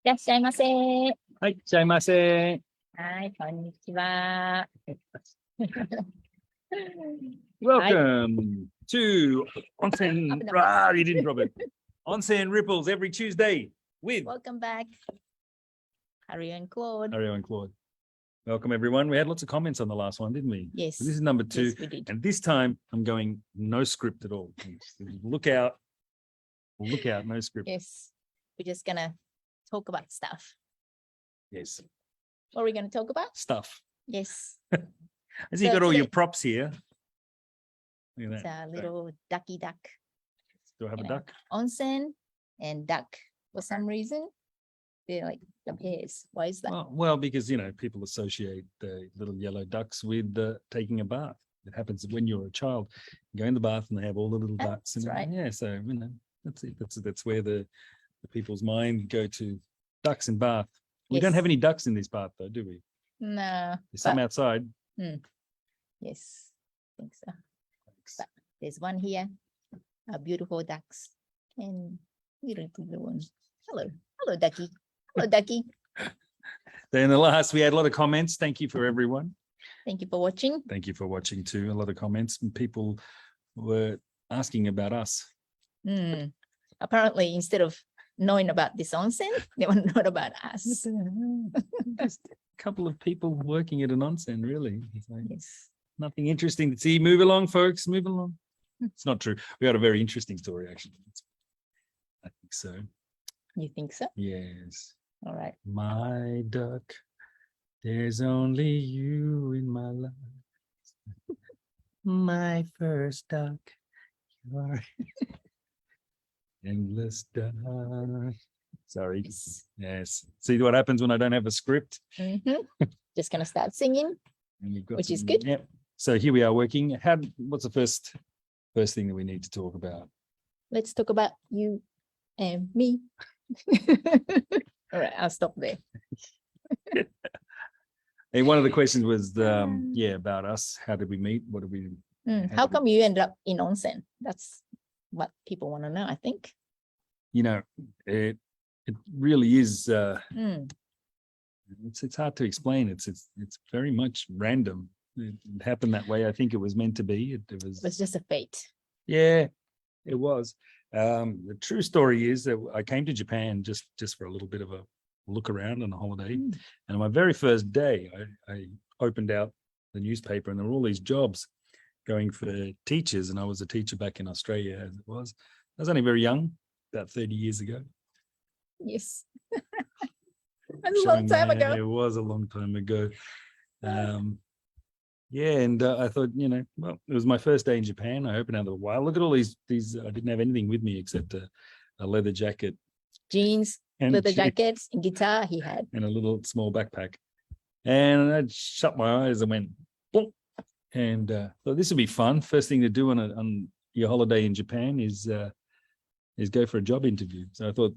いらっしゃいませ。はい、いらっしゃいませ。はい、こんにちは。Welcome to Onsen. You didn't drop it. Onsen Ripples every Tuesday with Welcome back, Haruyo and Claude. Haruyo and Claude. Welcome, everyone. We had lots of comments on the last one, didn't we? Yes. So this is number 2. Yes, we did. And this time I'm going no script at all. Look out. Look out, no script. Yes. We're just going to talk about stuff. Yes. What are we going to talk about? Stuff. Yes. As you got all your props here. Look at It's that. a little ducky duck. Do I have a duck? Onsen and duck. For some reason, they're like the pairs. Why is that? Well, because, you know, people associate the little yellow ducks with taking a bath. It happens when you're a child. You go in the bath and they have all the little ducks. That's right. Yeah, so, you know, that's it. That's where the people's mind go to. Ducks in bath. We don't have any ducks in this bath, though, do we? No. There's some outside. Yes, I think so. But there's one here. Beautiful ducks. And beautiful one. Hello. Hello, ducky. Hello, ducky. Then the last, we had a lot of comments. Thank you for everyone. Thank you for watching. Thank you for watching too. A lot of comments and people were asking about us. Apparently, instead of knowing about this onsen, they want to know about us. Just a couple of people working at an onsen, really. It's like, Yes. nothing interesting to see. Move along, folks. Move along. It's not true. We had a very interesting story, actually. I think so. You think so? Yes. All right. My duck, there's only you in my life. My first duck, you are endless duck. Sorry. Yes. See what happens when I don't have a script? Just going to start singing, which is good. Yep. So here we are working. What's the first thing that we need to talk about? Let's talk about you and me. All right, I'll stop there. And one of the questions was, about us. How did we meet? What did we? How come you ended up in onsen? That's what people want to know, I think. You know, it really is. It's hard to explain. It's very much random. It happened that way. I think it was meant to be. It was just a fate. Yeah, it was. The true story is that I came to Japan just for a little bit of a look around on a holiday. And on my very first day, I opened out the newspaper and there were all these jobs going for teachers. And I was a teacher back in Australia as it was. I was only very young, about 30 years ago. Yes. That's a long time ago. It was a long time ago. And I thought, you know, well, it was my first day in Japan. I opened out the wild. Look at all these. I didn't have anything with me except a leather jacket, jeans, and leather jackets, and guitar he had, and a little small backpack. And I shut my eyes and went, boom. And thought this would be fun. First thing to do on your holiday in Japan is go for a job interview. So I thought,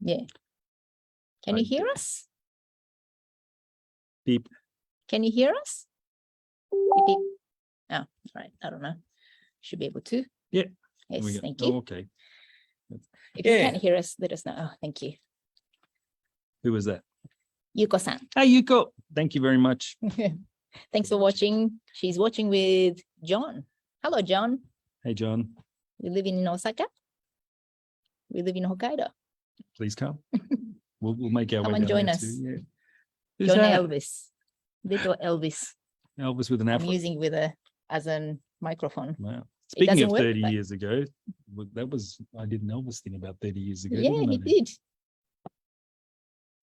Can you hear us? Beep. Can you hear us? Beep, beep. Oh, right. I don't know. Should be able to. Yeah. Yes, thank you. Oh, okay. If you can't hear us, let us know. Oh, thank you. Who was that? Yuko-san. Hey, Yuko. Thank you very much. Thanks for watching. She's watching with John. Hello, John. Hey, John. We live in Osaka. We live in Hokkaido. Please come. We'll make our way down. Come and join us. Yeah. Join Elvis. Little Elvis. Elvis with an afro. I'm using as a microphone. Wow. Speaking of 30 years ago, I did an Elvis thing about 30 years ago. Yeah, he did.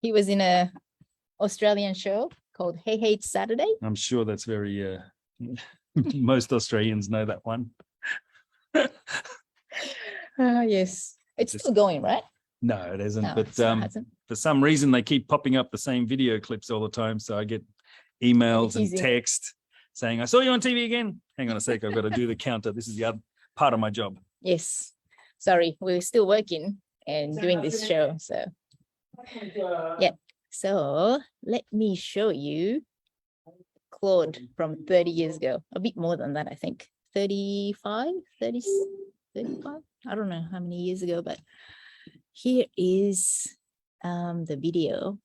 He was in a Australian show called Hey Hey It's Saturday. I'm sure that's very, most Australians know that one. Yes. It's still going, right? No, it isn't. No, but hasn't. For some reason, they keep popping up the same video clips all the time. So I get emails and text saying, I saw you on TV again. Hang on a sec. I've got to do the counter. This is the other part of my job. Yes. Sorry. We're still working and doing this show. So, yeah. So let me show you Claude from 30 years ago. A bit more than that, I think. 35. I don't know how many years ago, but here is the video.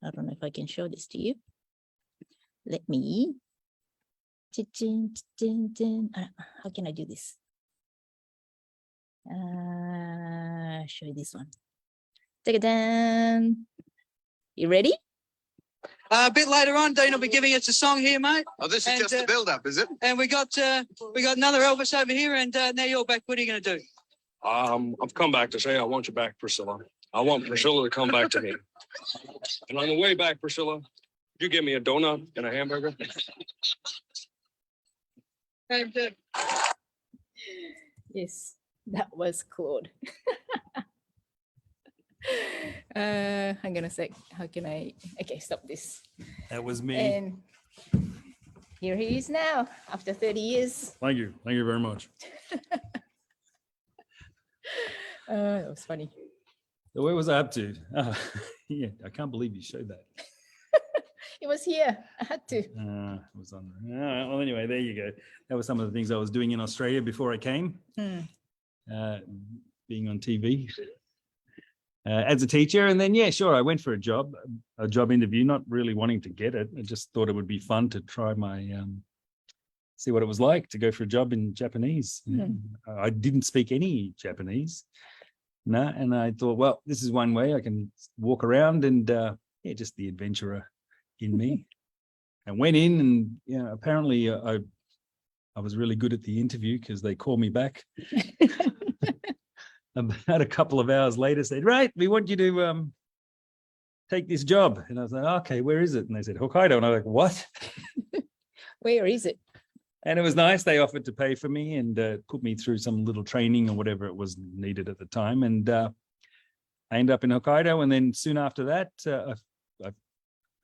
I don't know if I can show this to you. Let me. How can I do this? Show you this one. Ta-da! You ready? A bit later on, Dean will be giving us a song here, mate. Oh, this is And, just the build-up, is it? And we got another Elvis over here, and now you're back. What are you going to do? I've come back to say I want you back, Priscilla. I want Priscilla to come back to me. And on the way back, Priscilla, could you give me a donut and a hamburger? And Yes, that was Claude. Hang on a sec. How can I? Okay, stop this. That was me. And here he is now after 30 years. Thank you very much. That was funny. So where was I up to? Yeah, I can't believe you showed that. It was here. I had to. It was on. Well, anyway, there you go. That was some of the things I was doing in Australia before I came. Being on TV as a teacher, and then yeah, sure, I went for a job interview, not really wanting to get it. I just thought it would be fun to try my see what it was like to go for a job in Japanese. I didn't speak any Japanese, no, and I thought, well, this is one way I can walk around and yeah, just the adventurer in me. And went in, and yeah, apparently I was really good at the interview because they called me back. About a couple of hours later, said, right, we want you to take this job. And I was like, okay, where is it? And they said, Hokkaido. And I was like, what? Where is it? And it was nice. They offered to pay for me and put me through some little training or whatever it was needed at the time. And I ended up in Hokkaido. And then soon after that,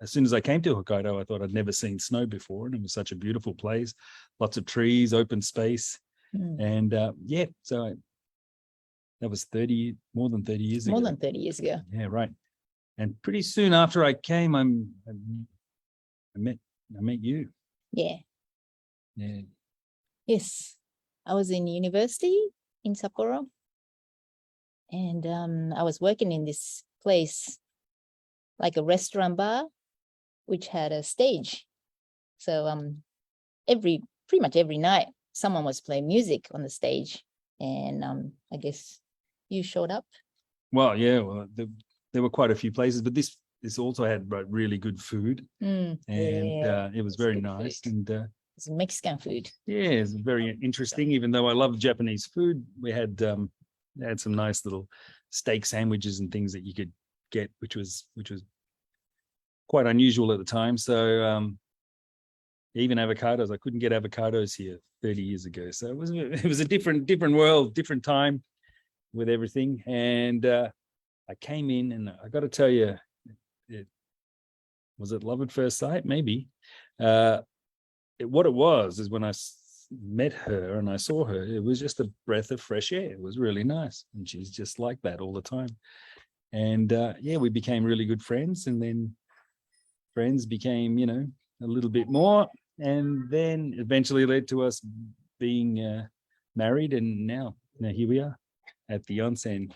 as soon as I came to Hokkaido, I thought I'd never seen snow before. And it was such a beautiful place, lots of trees, open space. And yeah, so that was more than 30 years ago. More than 30 years ago. Yeah, right. And pretty soon after I came, I met you. Yeah. Yeah. Yes. I was in university in Sapporo. And I was working in this place, like a restaurant bar, which had a stage. So pretty much every night, someone was playing music on the stage. And I guess you showed up. Well, yeah, there were quite a few places, but this also had really good food, and it was very nice. Food. And it's Mexican food. yeah, it's very interesting. Even though I love Japanese food, we had some nice little steak sandwiches and things that you could get, which was quite unusual at the time. So even avocados, I couldn't get avocados here 30 years ago. So it was a different world, different time with everything. And I came in, and I got to tell you, was it love at first sight? Maybe. What it was is when I met her and I saw her, it was just a breath of fresh air. It was really nice. And she's just like that all the time. And yeah, we became really good friends, and then friends became, a little bit more, and then eventually led to us being married, and now here we are at the onsen.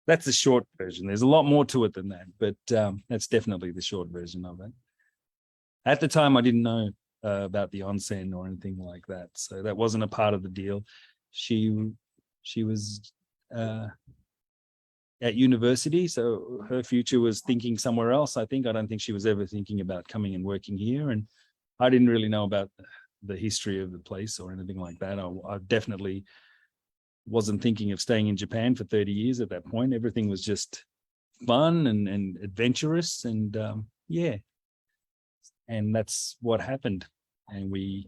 That's the short version. There's a lot more to it than that, but that's definitely the short version of it. At the time, I didn't know about the onsen or anything like that, so that wasn't a part of the deal. She was at university, so her future was thinking somewhere else. I don't think she was ever thinking about coming and working here, and I didn't really know about the history of the place or anything like that. I definitely wasn't thinking of staying in Japan for 30 years at that point. Everything was just fun and adventurous, and yeah, and that's what happened. And we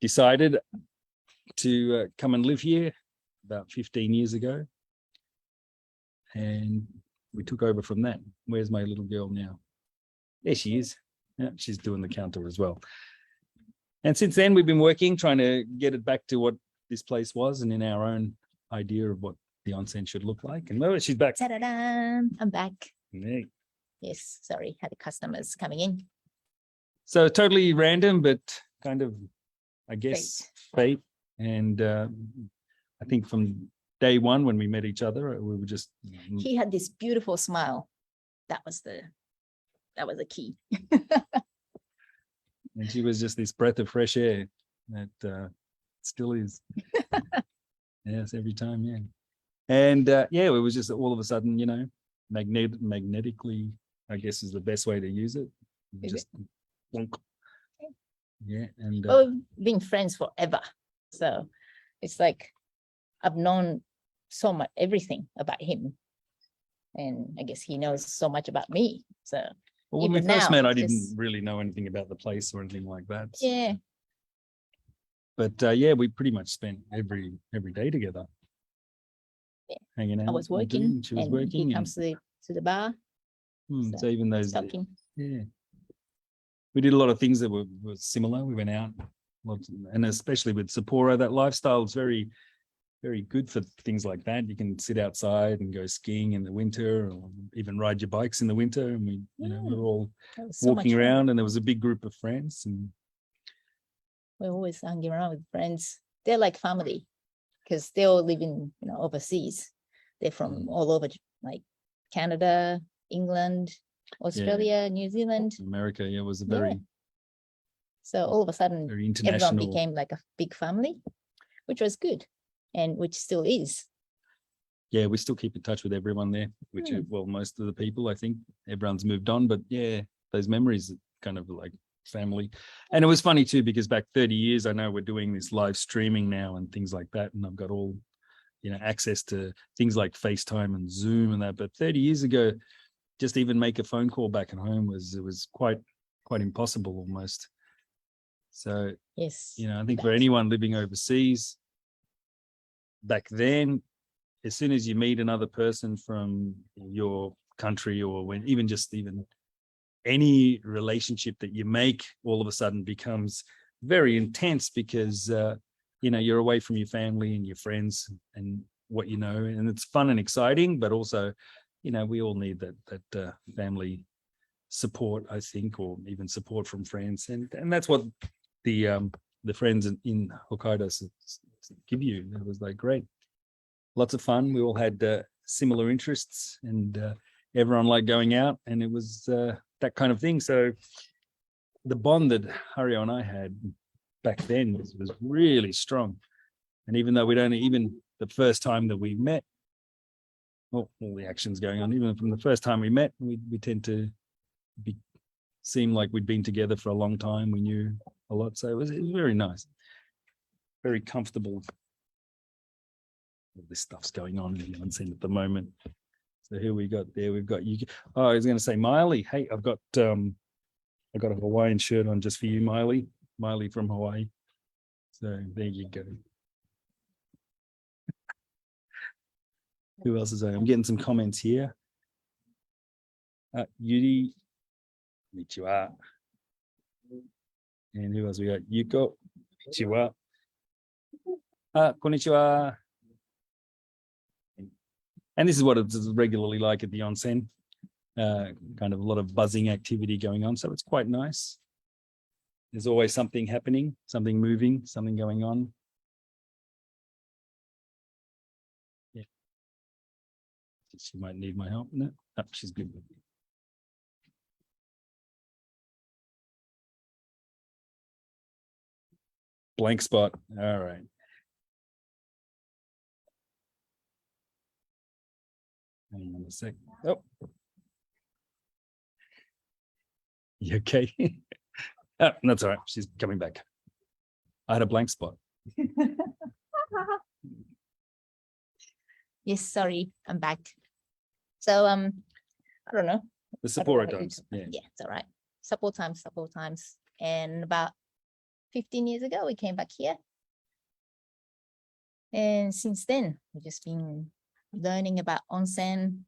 decided to come and live here about 15 years ago, and we took over from that. Where's my little girl now? There she is. Yeah, she's doing the counter as well. And since then, we've been working, trying to get it back to what this place was, and in our own idea of what the onsen should look like. And well, she's back. Ta-da-da! I'm back. Yeah. Yes, sorry, had the customers coming in. So totally random, but kind of, I guess, fate. And I think from day one when we met each other, we were just. He had this beautiful smile. that was the key. And she was just this breath of fresh air that still is. Yes, every time, yeah. And yeah, it was just all of a sudden, you know, magnetically, I guess is the best way to use it. Just plonk. Yeah, and Well, we've been friends forever, so it's like I've known so much, everything about him, and I guess he knows so much about me. So well, when we even first now, met, I it's didn't just- really know anything about the place or anything like that. yeah, But yeah, we pretty much spent every day together. Yeah. Hanging out. I was and working, doing- She was and working. he and- comes to the bar, so even those, talking. yeah, we did a lot of things that were similar. We went out, lots, and especially with Sapporo, that lifestyle is very, very good for things like that. You can sit outside and go skiing in the winter, or even ride your bikes in the winter. And we, you know, we were all That was so much walking fun. around, and there was a big group of friends. And We're always hanging around with friends. They're like family because they all live in, you know, overseas. They're from all over, like Canada, England, Australia, New Zealand. America, yeah, was a Yeah. very, So all of a sudden, very everyone international. became like a big family, which was good, and which still is. Yeah, we still keep in touch with everyone there, which Hmm. well, most of the people, I think everyone's moved on, but yeah, those memories are kind of like family. And it was funny too, because back 30 years, I know we're doing this live streaming now and things like that. And I've got all, you know, access to things like FaceTime and Zoom and that. But 30 years ago, just even make a phone call back at home was quite impossible almost. So, Yes. you know, I think for anyone living overseas back then, as soon as you meet another person from your country, or when even any relationship that you make all of a sudden becomes very intense, because you know, you're away from your family and your friends and what you know, and it's fun and exciting, but also, you know, we all need that family support, I think, or even support from friends, and that's what the friends in Hokkaido give you. It was like great, lots of fun. We all had similar interests, and everyone liked going out, and it was that kind of thing. So the bond that Haruyo and I had back then was really strong. And even though we'd only, even the first time that we met, well, all the actions going on, even from the first time we met, we tend to seem like we'd been together for a long time. We knew a lot. So it was very nice, very comfortable. All this stuff's going on in the onsen at the moment. So here we got there, we've got you. Oh, I was going to say, Miley. Hey, I've got a Hawaiian shirt on just for you, Miley. Miley from Hawaii. So there you go. Who else is there? I'm getting some comments here. Yuri, konnichiwa. And who else we got? Yuko, konnichiwa. Konnichiwa. And this is what it's regularly like at the onsen. Kind of a lot of buzzing activity going on. So it's quite nice. There's always something happening, something moving, something going on. Yeah. She might need my help. No, she's good. Blank spot. All right. Hang on a sec. Oh. You okay? Oh, that's all right. She's coming back. I had a blank spot. Yes, sorry, I'm back. So I don't know. The I don't know Sapporo how you times. do- Yeah. Yeah, it's all right. Support times. And about 15 years ago, we came back here. And since then, we've just been learning about onsen.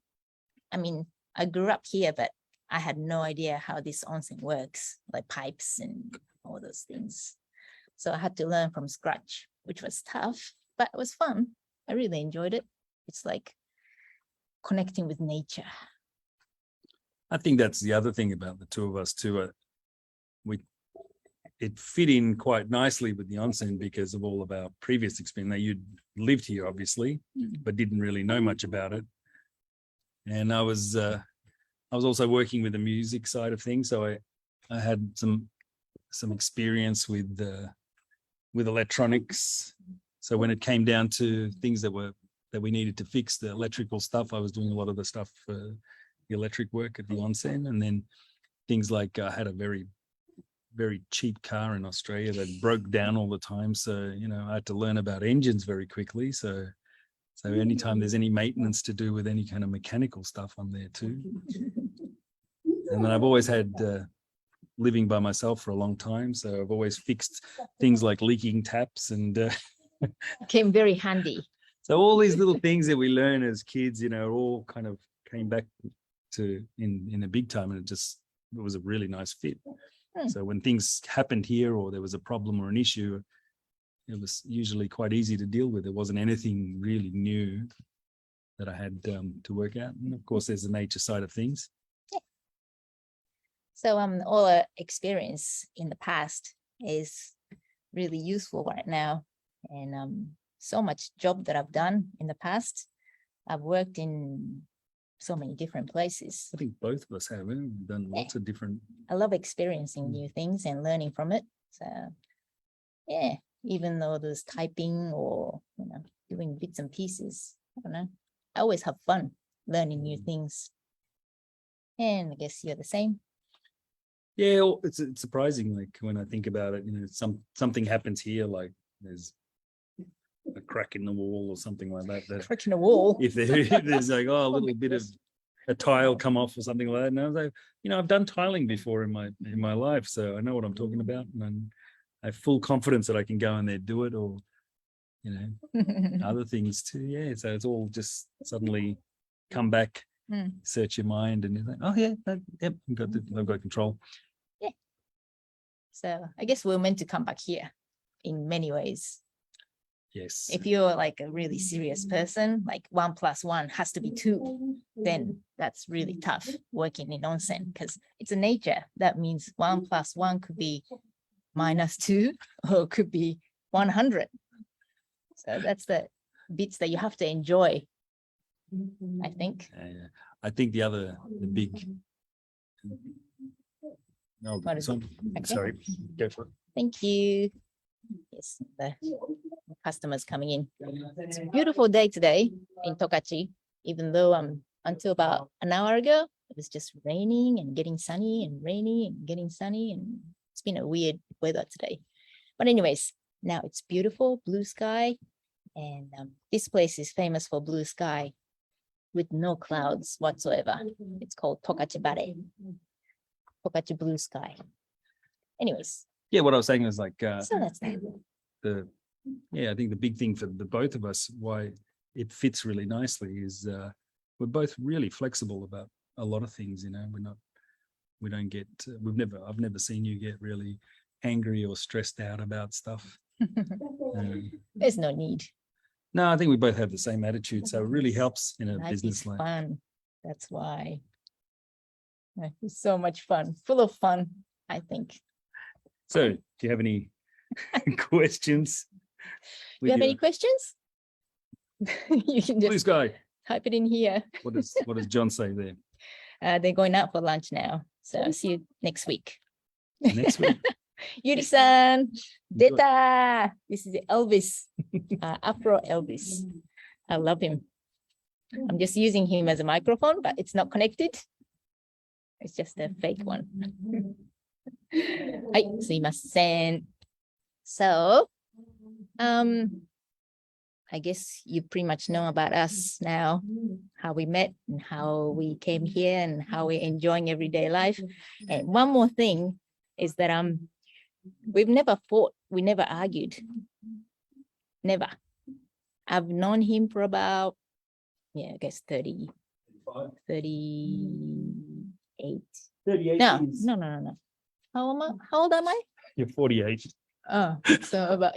I mean, I grew up here, but I had no idea how this onsen works, like pipes and all those things. So I had to learn from scratch, which was tough, but it was fun. I really enjoyed it. It's like connecting with nature. I think that's the other thing about the two of us too. It fit in quite nicely with the onsen because of all of our previous experience. Now, you'd lived here, obviously, but didn't really know much about it. And I was, I was also working with the music side of things, so I had some experience with electronics. So when it came down to things that we needed to fix, the electrical stuff, I was doing a lot of the stuff for the electric work at the onsen, and then things like I had a very cheap car in Australia that broke down all the time, so I had to learn about engines very quickly. So anytime there's any maintenance to do with any kind of mechanical stuff, I'm there too. And then I've always had living by myself for a long time, so I've always fixed things like leaking taps, and Came very handy. so all these little things that we learn as kids, all kind of came back to in a big time, and it was a really nice fit. So when things happened here, or there was a problem or an issue, it was usually quite easy to deal with. It wasn't anything really new that I had to work out. And of course, there's the nature side of things. So all our experience in the past is really useful right now. And so much job that I've done in the past. I've worked in so many different places. I think both of us have. We've done lots of different. I love experiencing new things and learning from it. So yeah, even though there's typing or doing bits and pieces, I don't know, I always have fun learning new things. And I guess you're the same. Yeah, well, it's surprising. Like when I think about it, something happens here, like there's a crack in the wall or something like that. Crack in the wall. If there's like a little bit of a tile come off or something like that, and I was like, I've done tiling before in my life, so I know what I'm talking about, and I have full confidence that I can go in there, do it, or other things too. Yeah, so it's all just suddenly come back. Search your mind, and you're like, oh yeah, yep, I've got control. Yeah. So I guess we're meant to come back here in many ways. Yes. If you're like a really serious person, like 1 + 1 has to be 2, then that's really tough working in onsen, because it's a nature. That means 1 + 1 could be -2 or could be 100. So that's the bits that you have to enjoy, I think. I think the big. No, What is it? Okay. Sorry, go for it. Thank you. Yes, the customers coming in. It's a beautiful day today in Tokachi, even though until about an hour ago, it was just raining and getting sunny and rainy and getting sunny, and it's been a weird weather today. But anyways, now it's beautiful, blue sky, and this place is famous for blue sky with no clouds whatsoever. It's called Tokachi Bare, Tokachi Blue Sky. Anyways. Yeah, what I was saying is like So that's that. I think the big thing for the both of us, why it fits really nicely, is we're both really flexible about a lot of things. I've never seen you get really angry or stressed out about stuff. There's no need. No, I think we both have the same attitude, so it really helps in a Life business is life. fun. That's why. It's so much fun, full of fun, I think. So, do you have any questions? You have any questions? You can Blue just sky. type it in here. What does John say there? They're going out for lunch now. So I'll see you next week. Next week. Yuri-san, Deta. This is Elvis, Afro Elvis. I love him. I'm just using him as a microphone, but it's not connected. It's just a fake one. Hi, sumimasen. So, I guess you pretty much know about us now, how we met and how we came here and how we're enjoying everyday life. And one more thing is that we've never fought, we never argued. Never. I've known him for about, I guess 38. 38 No. How old am I? You're 48. Oh, so about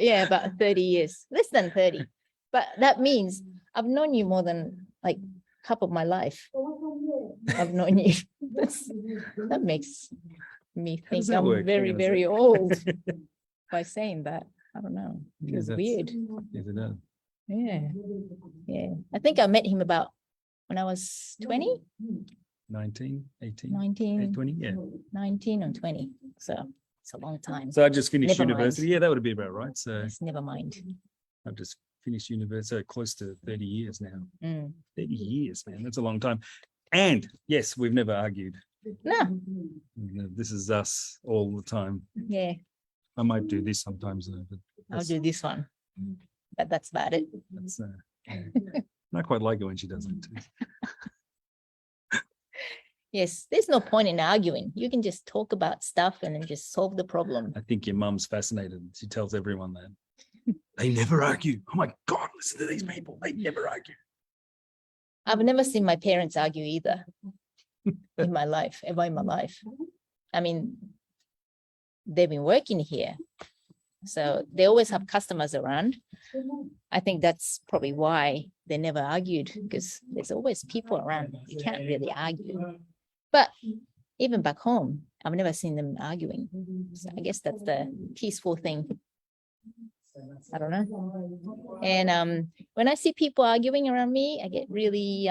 30 years, less than 30. But that means I've known you more than like half of my life. I've known you. That makes me think I'm work? very, Hang on a very sec. old by saying that. I don't know. It feels weird. Yes, it does. Yeah. I think I met him about when I was 20. 19, 18, 19, 20, yeah. 19 or 20. So it's a long time. So I just finished Never mind. university. Yeah, that would be about right. So Yes, never mind. I've just finished university, so close to 30 years now. Mm. 30 years, man. That's a long time. And yes, we've never argued. No, This is us all the time. yeah, I might do this sometimes, though, but I'll that's, do this one. But that's about it. that's yeah. I quite like it when she does it too. Yes, there's no point in arguing. You can just talk about stuff and then just solve the problem. I think your mum's fascinated. She tells everyone that. They never argue. Oh my God, listen to these people. They never argue. I've never seen my parents argue either in my life, ever in my life. I mean, they've been working here, so they always have customers around. I think that's probably why they never argued, because there's always people around. You can't really argue. But even back home, I've never seen them arguing. So I guess that's the peaceful thing. I don't know. And when I see people arguing around me, I get really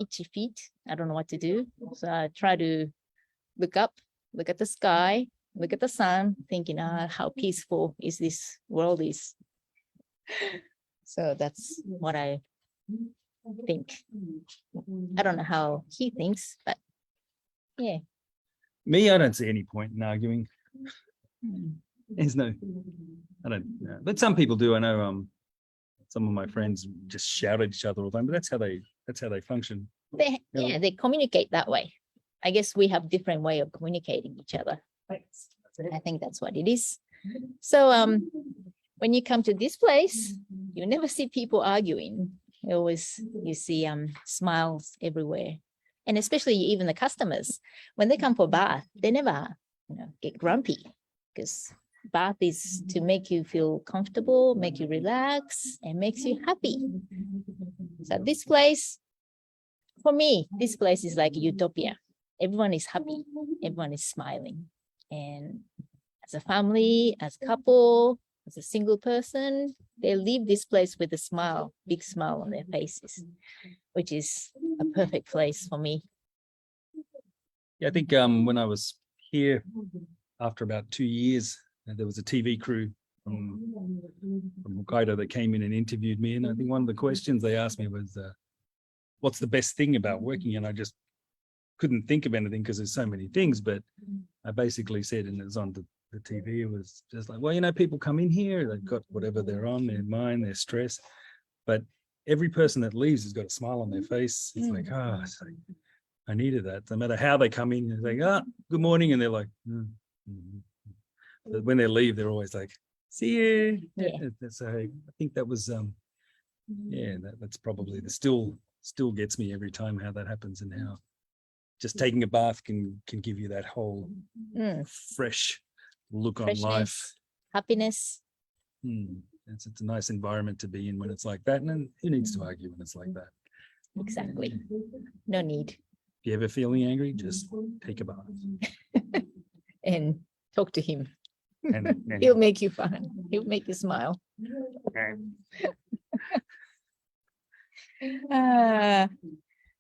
itchy feet. I don't know what to do. So I try to look up, look at the sky, look at the sun, thinking, how peaceful is this world is. So that's what I think. I don't know how he thinks, but yeah. Me, I don't see any point in arguing. Mm. There's no, I don't know. But some people do. I know some of my friends just shout at each other all the time, but that's how they function. They communicate that way. I guess we have different way of communicating each other. I think that's what it is. So when you come to this place, you never see people arguing. You see smiles everywhere. And especially even the customers, when they come for bath, they never get grumpy, because bath is to make you feel comfortable, make you relax, and makes you happy. So this place, for me, this place is like a utopia. Everyone is happy, everyone is smiling. And as a family, as a couple, as a single person, they leave this place with a smile, big smile on their faces, which is a perfect place for me. Yeah, I think when I was here after about 2 years, there was a TV crew from Hokkaido that came in and interviewed me. And I think one of the questions they asked me was, what's the best thing about working? And I just couldn't think of anything because there's so many things. But I basically said, and it was on the TV, it was just like, well, people come in here, they've got whatever they're on, their mind, their stress. But every person that leaves has got a smile on their face. It's like, it's like, I needed that. No matter how they come in, they're like, good morning. And they're like, But when they leave, they're always like, see you. Yeah. So I think that was, that's probably still gets me every time how that happens, and how just taking a bath can give you that whole fresh look on life. Happiness. It's a nice environment to be in when it's like that. And then who needs to argue when it's like that? Exactly. No need. If you're ever feeling angry, just take a bath. And talk to him. And He'll make you fun. He'll make you smile.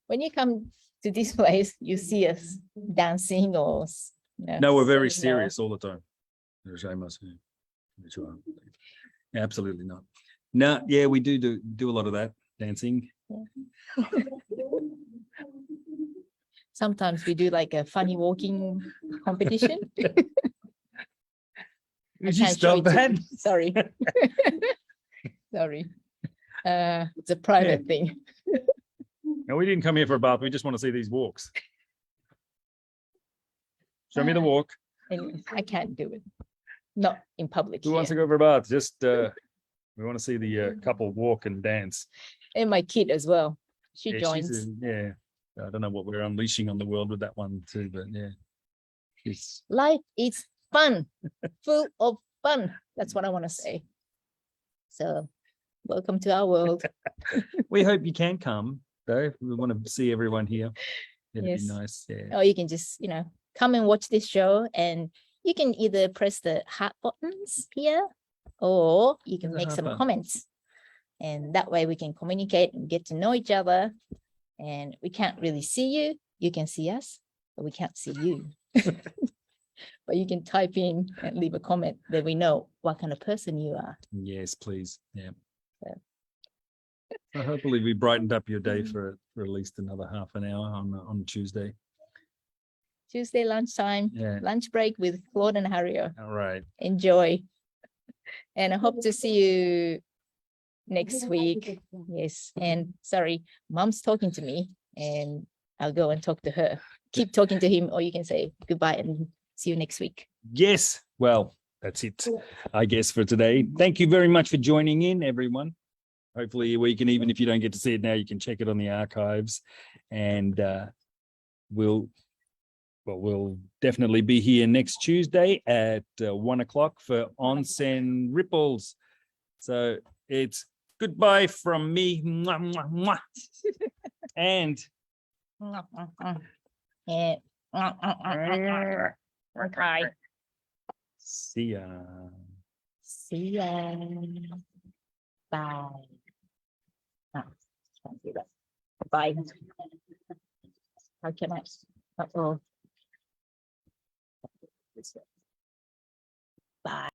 When you come to this place, you see us dancing or no, we're very singing or- serious all the time. Absolutely not. No, yeah, we do a lot of that dancing. Yeah. Sometimes we do like a funny walking competition. Did you can't show stop it to that? you. Sorry. Sorry. It's a private thing. No, we didn't come here for a bath. We just want to see these walks. Show me the walk. And I can't do it. Not in public. Who wants to here. go for a bath? Just we want to see the couple walk and dance. And my kid as well. She Yeah, joins. yeah. I don't know what we're unleashing on the world with that one too, but yeah. Life is fun, full of fun. That's what I want to say. So welcome to our world. We hope you can come though. We want to see everyone here. It'd Yes. be nice. Yeah. Or you can just, come and watch this show, and you can either press the heart buttons here, or you can There's a make heart some button. comments. And that way we can communicate and get to know each other. And we can't really see you, you can see us, but we can't see you. But you can type in and leave a comment that we know what kind of person you are. Yes, please. Yeah. Yeah. So hopefully we brightened up your day for at least another half an hour on Tuesday. Tuesday lunchtime, Yeah. lunch break with Claude and Haruyo. All right. Enjoy. And I hope to see you next week. Yes. And sorry, mom's talking to me and I'll go and talk to her. Keep talking to him, or you can say goodbye and see you next week. Yes. Well, that's it, I guess, for today. Thank you very much for joining in, everyone. Hopefully we can, even if you don't get to see it now, you can check it on the archives. And we'll definitely be here next Tuesday at 1 o'clock for Onsen Ripples. So it's goodbye from me. Mwah, mwah, mwah. And Okay. see ya. See ya. Bye. Oh, can't do that. Bye. How can I? Uh-oh. Bye.